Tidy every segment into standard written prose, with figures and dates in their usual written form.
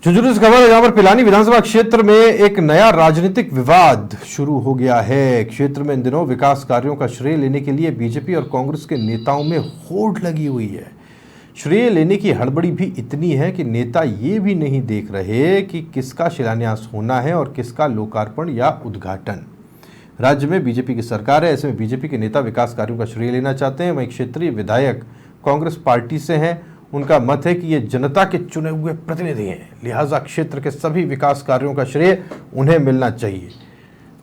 झुंझुनू से खबर है जहां पर पिलानी विधानसभा क्षेत्र में एक नया राजनीतिक विवाद शुरू हो गया है। क्षेत्र में इन दिनों विकास कार्यों का श्रेय लेने के लिए बीजेपी और कांग्रेस के नेताओं में होड़ लगी हुई है। श्रेय लेने की हड़बड़ी भी इतनी है कि नेता ये भी नहीं देख रहे कि किसका शिलान्यास होना है और किसका लोकार्पण या उद्घाटन। राज्य में बीजेपी की सरकार है, ऐसे में बीजेपी के नेता विकास कार्यों का श्रेय लेना चाहते हैं। वहीं क्षेत्रीय विधायक कांग्रेस पार्टी से हैं, उनका मत है कि ये जनता के चुने हुए प्रतिनिधि हैं, लिहाजा क्षेत्र के सभी विकास कार्यों का श्रेय उन्हें मिलना चाहिए।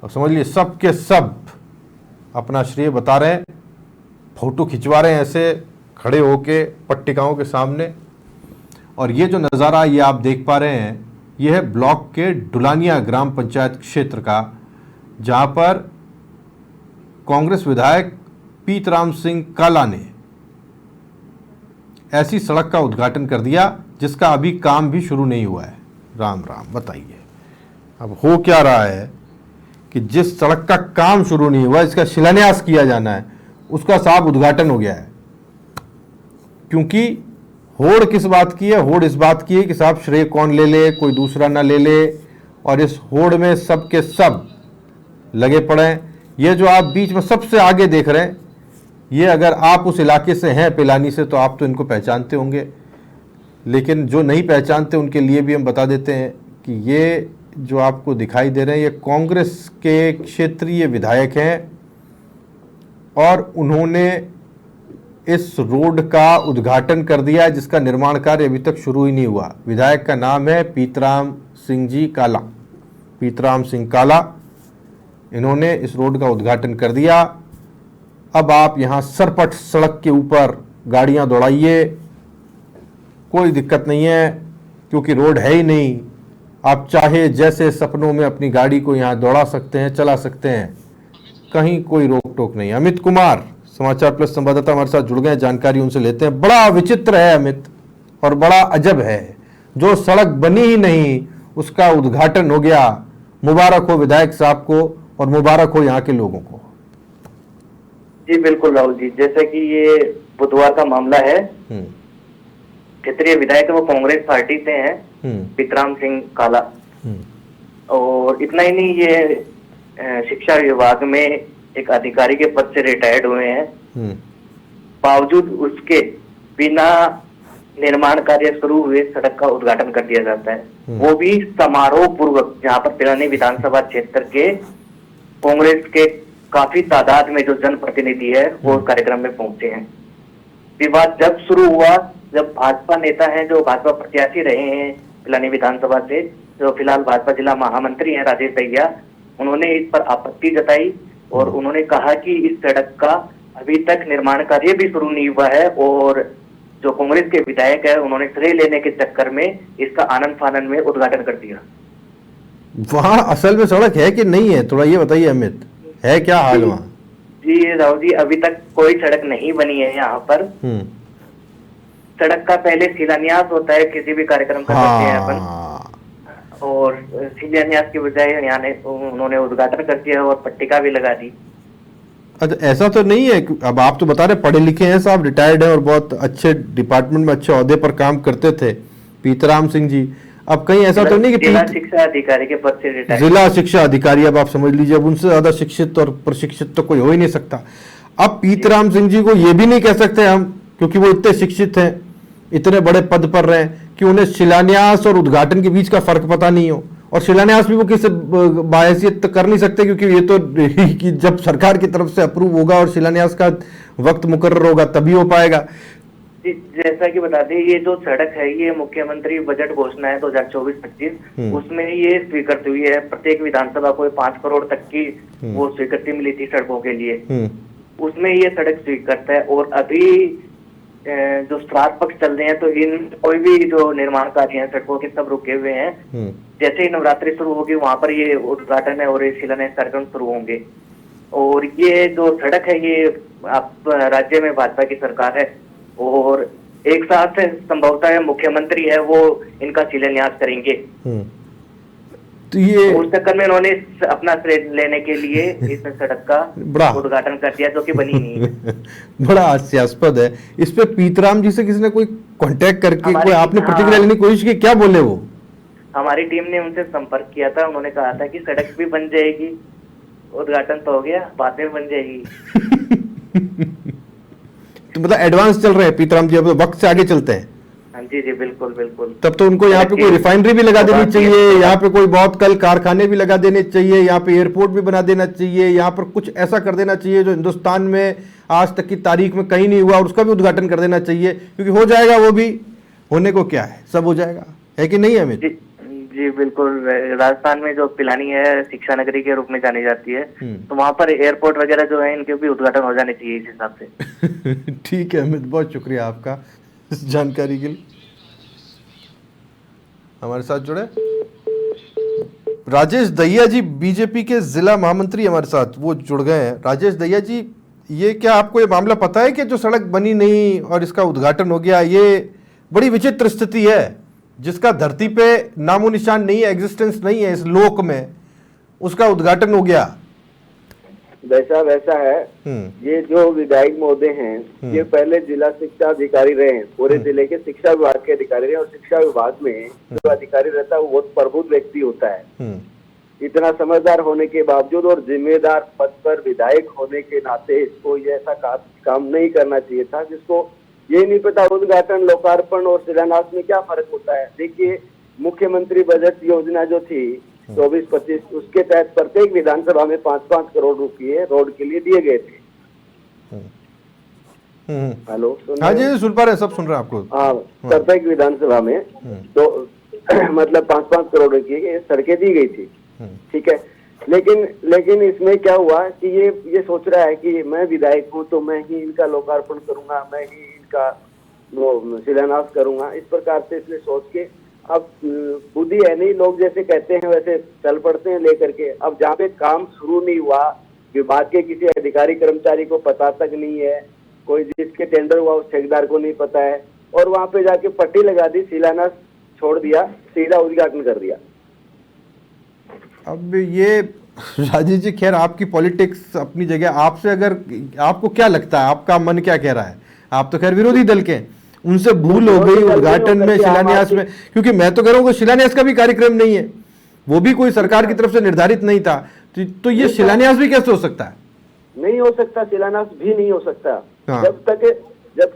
अब समझ लिए सब के सब अपना श्रेय बता रहे हैं, फोटो खिंचवा रहे हैं ऐसे खड़े होके पट्टिकाओं के सामने। और ये जो नज़ारा ये आप देख पा रहे हैं, ये है ब्लॉक के डुलानिया ग्राम पंचायत क्षेत्र का, जहां पर कांग्रेस विधायक पीतराम सिंह काला ने ऐसी सड़क का उद्घाटन कर दिया जिसका अभी काम भी शुरू नहीं हुआ है। राम राम, बताइए अब हो क्या रहा है कि जिस सड़क का काम शुरू नहीं हुआ, इसका शिलान्यास किया जाना है, उसका साफ उद्घाटन हो गया है। क्योंकि होड़ किस बात की है? होड़ इस बात की है कि साहब श्रेय कौन ले ले, कोई दूसरा ना ले ले। और इस होड़ में सब के सब लगे पड़े हैं। ये जो आप बीच में सबसे आगे देख रहे हैं, ये अगर आप उस इलाके से हैं पिलानी से, तो आप तो इनको पहचानते होंगे, लेकिन जो नहीं पहचानते उनके लिए भी हम बता देते हैं कि ये जो आपको दिखाई दे रहे हैं, ये कांग्रेस के क्षेत्रीय विधायक हैं और उन्होंने इस रोड का उद्घाटन कर दिया है जिसका निर्माण कार्य अभी तक शुरू ही नहीं हुआ। विधायक का नाम है पीतराम सिंह जी काला, पीतराम सिंह काला। इन्होंने इस रोड का उद्घाटन कर दिया। अब आप यहाँ सरपट सड़क के ऊपर गाड़ियाँ दौड़ाइए, कोई दिक्कत नहीं है, क्योंकि रोड है ही नहीं। आप चाहे जैसे सपनों में अपनी गाड़ी को यहाँ दौड़ा सकते हैं, चला सकते हैं, कहीं कोई रोक टोक नहीं। अमित कुमार समाचार प्लस संवाददाता हमारे साथ जुड़ गए, जानकारी उनसे लेते हैं। बड़ा विचित्र है अमित, और बड़ा अजब है, जो सड़क बनी ही नहीं उसका उद्घाटन हो गया। मुबारक हो विधायक साहब को और मुबारक हो यहाँ के लोगों को। जी बिल्कुल राहुल जी, जैसे कि ये बुधवार का मामला है। क्षेत्रीय विधायक वो कांग्रेस पार्टी से हैं, पीतराम सिंह काला। और इतना ही नहीं, ये शिक्षा विभाग में एक अधिकारी के पद से रिटायर्ड हुए हैं। बावजूद उसके बिना निर्माण कार्य शुरू हुए सड़क का उद्घाटन कर दिया जाता है, वो भी समारोह पूर्वक, जहाँ पर पिलानी विधानसभा क्षेत्र के कांग्रेस के काफी तादाद में जो जनप्रतिनिधि है वो कार्यक्रम में पहुंचे हैं। विवाद जब शुरू हुआ, जब भाजपा नेता हैं, जो भाजपा प्रत्याशी रहे हैं पिलानी विधानसभा से, जो फिलहाल भाजपा जिला महामंत्री हैं राजेश दहिया, उन्होंने इस पर आपत्ति जताई और उन्होंने कहा कि इस सड़क का अभी तक निर्माण कार्य भी शुरू नहीं हुआ है और जो कांग्रेस के विधायक है उन्होंने श्रेय लेने के चक्कर में इसका आनंद फानन में उद्घाटन कर दिया। वहाँ असल में सड़क है कि नहीं है, थोड़ा ये बताइए अमित, है क्या हाल वहाँ? जी राहुल जी, अभी तक कोई सड़क नहीं बनी है यहाँ पर। सड़क का पहले शिलान्यास होता है किसी भी कार्यक्रम का, करते हैं अपन, और शिलान्यास की बजाय यहाँ उन्होंने उद्घाटन कर दिया और पट्टिका भी लगा दी। अच्छा, ऐसा तो नहीं है? अब आप तो बता रहे पढ़े लिखे हैं साहब, रिटायर्ड हैं और बहुत अच्छे डिपार्टमेंट में अच्छे ओहदे पर काम करते थे पीतराम सिंह जी। अब कहीं ऐसा तो नहीं कि जिला शिक्षा अधिकारी के पद से रिटायर्ड, जिला शिक्षा अधिकारी, अब आप समझ लीजिए, अब उनसे ज्यादा शिक्षित और प्रशिक्षित तो कोई हो ही नहीं सकता। अब पीतराम सिंह जी को ये भी नहीं कह सकते हम, क्योंकि वो इतने शिक्षित हैं, इतने बड़े पद पर रहे, कि उन्हें शिलान्यास और उद्घाटन के बीच का फर्क पता नहीं हो। और शिलान्यास भी वो किसी बाहैसियत कर नहीं सकते, क्योंकि ये तो कि जब सरकार की तरफ से अप्रूव होगा और शिलान्यास का वक्त मुकर्रर होगा तभी हो पाएगा। जैसा कि बता दें, ये जो सड़क है ये मुख्यमंत्री बजट घोषणा है 2024-25, उसमें ये स्वीकृति हुई है। प्रत्येक विधानसभा को 5 करोड़ तक की वो स्वीकृति मिली थी सड़कों के लिए, उसमें ये सड़क स्वीकृत है। और अभी जो श्राद्ध पक्ष चल रहे हैं, तो इन कोई भी जो निर्माण कार्य है सड़कों के सब रुके हुए हैं। जैसे ही नवरात्रि शुरू होगी वहां पर ये उद्घाटन है और शिलान्यास कार्यक्रम शुरू होंगे। और ये जो सड़क है ये आप राज्य में भाजपा की सरकार है और एक साथ संभवतः मुख्यमंत्री है वो इनका शिलान्यास करेंगे। तो ये उस चक्कर में उन्होंने अपना श्रेय लेने के लिए इस सड़क का उद्घाटन कर दिया जो कि बनी नहीं है। बड़ा हास्यास्पद है। इस पे पीतराम जी से किसी ने कोई कांटेक्ट करके कोई आपने प्रतिक्रिया लेने की कोशिश की? क्या बोले वो? हमारी टीम ने उनसे संपर्क किया था, उन्होंने कहा था कि सड़क भी बन जाएगी, उद्घाटन तो हो गया, बाद में बन जाएगी। तो मतलब एडवांस चल रहे हैं पीतराम जी, अब तो वक्त से आगे चलते हैं। हाँ जी जी, बिल्कुल बिल्कुल। तब तो उनको यहाँ पे कोई रिफाइनरी भी लगा देनी चाहिए, यहाँ पे कोई बहुत कल कारखाने भी लगा देने चाहिए, यहाँ पे एयरपोर्ट भी बना देना चाहिए, यहाँ पर कुछ ऐसा कर देना चाहिए जो हिंदुस्तान में आज तक की तारीख में कहीं नहीं हुआ, और उसका भी उद्घाटन कर देना चाहिए, क्योंकि हो जाएगा, वो भी होने को क्या है, सब हो जाएगा, है कि नहीं अमित? जी बिल्कुल। राजस्थान में जो पिलानी है शिक्षा नगरी के रूप में जानी जाती है, तो वहाँ पर एयरपोर्ट वगैरह जो है इनके भी उद्घाटन हो जाने चाहिए इस हिसाब से। ठीक है अमित, बहुत शुक्रिया आपका इस जानकारी के लिए। हमारे साथ जुड़े राजेश दहिया जी, बीजेपी के जिला महामंत्री हमारे साथ वो जुड़ गए हैं। राजेश दहिया जी, ये क्या आपको ये मामला पता है कि जो सड़क बनी नहीं और इसका उद्घाटन हो गया, ये बड़ी विचित्र स्थिति है, जिसका धरती पे नामो निशान नहीं है, एग्जिस्टेंस नहीं है इस लोक में, उसका उद्घाटन हो गया। वैसा है। ये जो विधायक महोदय हैं, ये पहले जिला शिक्षा अधिकारी रहे हैं, पूरे जिले के शिक्षा विभाग के अधिकारी रहे, और शिक्षा विभाग में जो अधिकारी रहता है वो बहुत प्रबुद्ध व्यक्ति होता है। इतना समझदार होने के बावजूद और जिम्मेदार पद पर विधायक होने के नाते इसको ये ऐसा काम नहीं करना चाहिए था, जिसको ये नहीं पता उद्घाटन, लोकार्पण और शिलान्यास में क्या फर्क होता है। देखिए, मुख्यमंत्री बजट योजना जो थी 24-25, उसके तहत प्रत्येक विधानसभा में 5-5 करोड़ रुपए रोड के लिए दिए गए थे। हेलो, हाँ जी, सुन पा रहे हैं, सब सुन रहे हैं आपको। हाँ, प्रत्येक विधानसभा में तो मतलब 5-5 करोड़ की सड़कें दी गई थी, ठीक है। लेकिन इसमें क्या हुआ कि ये सोच रहा है कि मैं विधायक हूँ तो मैं ही इनका लोकार्पण करूंगा, मैं ही इनका वो शिलान्यास करूंगा, इस प्रकार से इसने सोच के अब बुद्धि है नहीं, लोग जैसे कहते हैं वैसे चल पड़ते हैं लेकर के। अब जहाँ पे काम शुरू नहीं हुआ, विभाग के किसी अधिकारी कर्मचारी को पता तक नहीं है, कोई जिसके टेंडर हुआ उस ठेकेदार को नहीं पता है, और वहाँ पे जाके पट्टी लगा दी, शिलान्यास छोड़ दिया, सीधा उद्घाटन कर दिया। अब ये राजेश जी, खैर आपकी पॉलिटिक्स अपनी जगह, आपसे अगर आपको क्या लगता है, आपका मन क्या कह रहा है? आप तो खैर विरोधी दल के, उनसे भूल हो गई उद्घाटन में, शिलान्यास में, क्योंकि मैं तो कह रहा हूँ शिलान्यास का भी कार्यक्रम नहीं है, वो भी कोई सरकार की तरफ से निर्धारित नहीं था, तो ये शिलान्यास भी कैसे हो सकता है? नहीं हो सकता, शिलान्यास भी नहीं हो सकता। हाँ। जब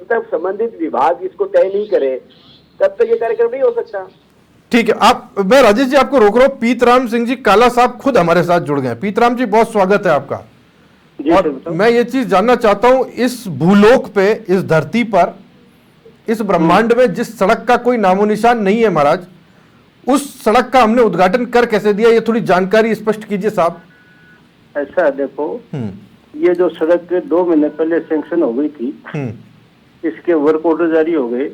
तक संबंधित विभाग इसको तय नहीं करे तब तक ये कार्यक्रम नहीं हो सकता। ठीक है, मैं राजेश जी आपको रोक रहा हूँ। पीतराम सिंह जी काला साहब खुद हमारे साथ जुड़ गए। पीतराम जी, बहुत स्वागत है आपका। और मैं ये चीज जानना चाहता हूँ, इस भूलोक पे, इस धरती पर, इस ब्रह्मांड में जिस सड़क का कोई नामो निशान नहीं है महाराज, उस सड़क का हमने उद्घाटन कर कैसे दिया? ये थोड़ी जानकारी स्पष्ट कीजिए साहब। ऐसा देखो, ये जो सड़क 2 महीने पहले सैंक्शन हो गई थी, इसके वर्क ऑर्डर जारी हो गए,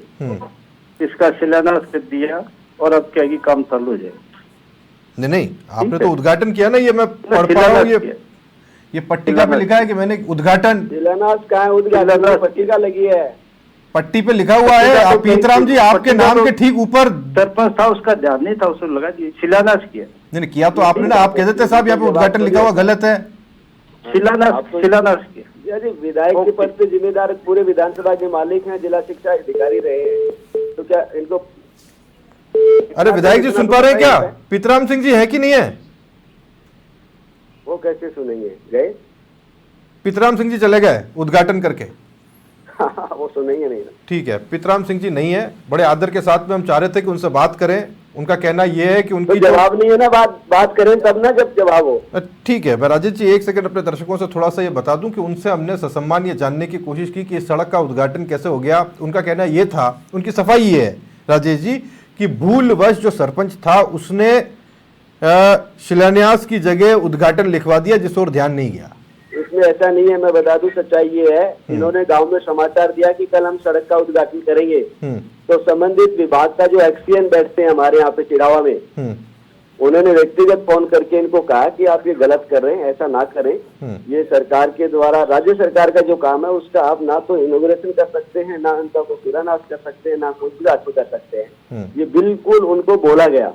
इसका शिलान्यास कर दिया, और अब क्या कि काम चालू हो जाए। नहीं, आपने तो उद्घाटन किया ना, ये मैं पढ़ पा रहा हूँ, ये पट्टिका पे लिखा है कि मैंने उद्घाटन। शिलान्यास का उद्घाटन पट्टिका लगी है, पट्टी पे लिखा हुआ है। पीतराम जी, आपके नाम के ठीक ऊपर सरपंच था, उसका ध्यान नहीं था, उसने लगा दिया, शिलान्यास किया। नहीं किया तो आपने ना, आप कहते थे साहब यहाँ पे उद्घाटन लिखा हुआ गलत है, शिलान्यास किया। यदि विधायक के पद पे जिम्मेदार पूरे विधानसभा के मालिक हैं, जिला शिक्षा अधिकारी रहे हैं, तो क्या इनको? अरे विधायक जी सुन पा रहे हैं क्या? पीतराम सिंह जी है कि नहीं है? वो कैसे सुनेंगे? गए पीतराम सिंह जी, चले गए उद्घाटन करके। वो सुनेंगे नहीं ना। ठीक है, पीतराम सिंह जी नहीं है, बड़े आदर के साथ में हम चाह रहे थे कि उनसे बात करें। उनका कहना यह है कि उनकी तो जवाब नहीं है ना, बात करें तब ना जब जवाब हो। ठीक है, मैं राजेश जी 1 सेकंड अपने दर्शकों से थोड़ा सा ये बता दूं कि उनसे हमने ससम्मान ये जानने की कोशिश की कि इस सड़क का उद्घाटन कैसे हो गया। उनका कहना ये था, उनकी सफाई ये है राजेश जी, कि भूलवश जो सरपंच था उसने शिलान्यास की जगह उद्घाटन लिखवा दिया, जिस ओर ध्यान नहीं गया। इसमें ऐसा नहीं है, मैं बता दूं, सच्चाई ये है, इन्होंने गांव में समाचार दिया कि कल हम सड़क का उद्घाटन करेंगे, तो संबंधित विभाग का जो एक्सीएन बैठते हैं हमारे यहाँ पे चिड़ावा में, उन्होंने व्यक्तिगत फोन करके इनको कहा कि आप ये गलत कर रहे हैं, ऐसा ना करें, ये सरकार के द्वारा, राज्य सरकार का जो काम है उसका आप ना तो इनॉग्रेशन कर सकते हैं, ना उनका कोई शिलान्यास कर सकते हैं, ना कोई उद्घाटन कर सकते हैं। ये बिल्कुल उनको बोला गया।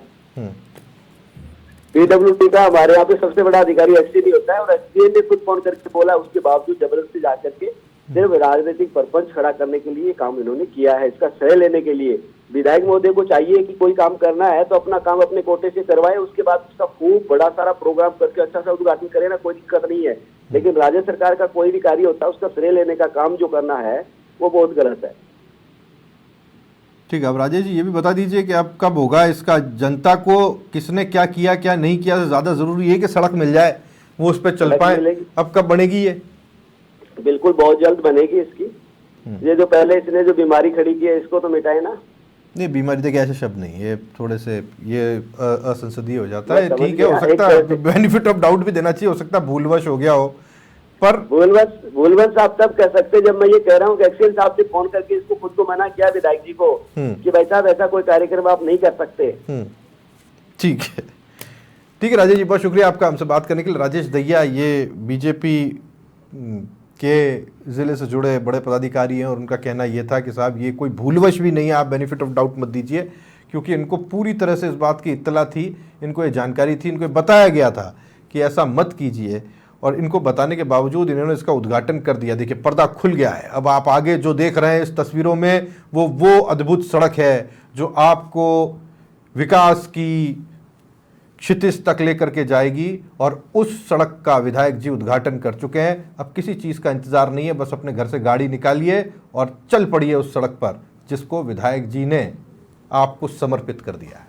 पीडब्ल्यूडी का हमारे यहाँ पे सबसे बड़ा अधिकारी एक्सीडी होता है, और एक्सीडी ने खुद फोन करके बोला, उसके बावजूद जबरदस्ती जाकर के सिर्फ राजनीतिक परपंच खड़ा करने के लिए काम इन्होंने किया है। इसका श्रेय लेने के लिए विधायक महोदय को चाहिए कि कोई काम करना है तो अपना काम अपने कोटे से करवाए, उसके बाद उसका खूब बड़ा सारा प्रोग्राम करके अच्छा सा उद्घाटन करे ना, कोई दिक्कत नहीं है। लेकिन राज्य सरकार का कोई भी कार्य होता है उसका श्रेय लेने का काम जो करना है वो बहुत गलत है। ठीक है, अब राजेश जी ये भी बता दीजिए कि अब कब होगा इसका, जनता को किसने क्या किया क्या नहीं किया से ज़्यादा ज़रूरी है कि सड़क मिल जाए, वो उस पर चल पाए। अब कब बनेगी ये? बिल्कुल बहुत जल्द बनेगी इसकी। ये जो पहले इसने जो बीमारी खड़ी की है इसको तो मिटाए ना। नहीं, बीमारी देखिए ऐसे शब्द नहीं, ये थोड़े से ये असंसदीय हो जाता है। ठीक है, हो सकता है बेनिफिट ऑफ डाउट भी देना चाहिए, हो सकता है भूलवश हो गया हो, पर भूलवश आप तब कह सकते जब मैं ये कह रहा हूँ कि एक्सीएल साहब से फोन करके इसको खुद को मना किया विधायक जी को कि भाई साहब ऐसा कोई कार्यक्रम आप नहीं कर सकते। ठीक है, ठीक है राजेश जी, बहुत शुक्रिया आपका हमसे बात करने के लिए। राजेश दहिया ये बीजेपी के ज़िले से जुड़े बड़े पदाधिकारी हैं और उनका कहना ये था कि साहब ये कोई भूलवश भी नहीं है, आप बेनिफिट ऑफ डाउट मत दीजिए, क्योंकि इनको पूरी तरह से इस बात की इत्तला थी, इनको ये जानकारी थी, इनको बताया गया था कि ऐसा मत कीजिए, और इनको बताने के बावजूद इन्होंने इसका उद्घाटन कर दिया। देखिए पर्दा खुल गया है। अब आप आगे जो देख रहे हैं इस तस्वीरों में वो अद्भुत सड़क है जो आपको विकास की क्षितिज तक लेकर के जाएगी, और उस सड़क का विधायक जी उद्घाटन कर चुके हैं। अब किसी चीज़ का इंतज़ार नहीं है, बस अपने घर से गाड़ी निकालिए और चल पड़िए उस सड़क पर जिसको विधायक जी ने आपको समर्पित कर दिया है।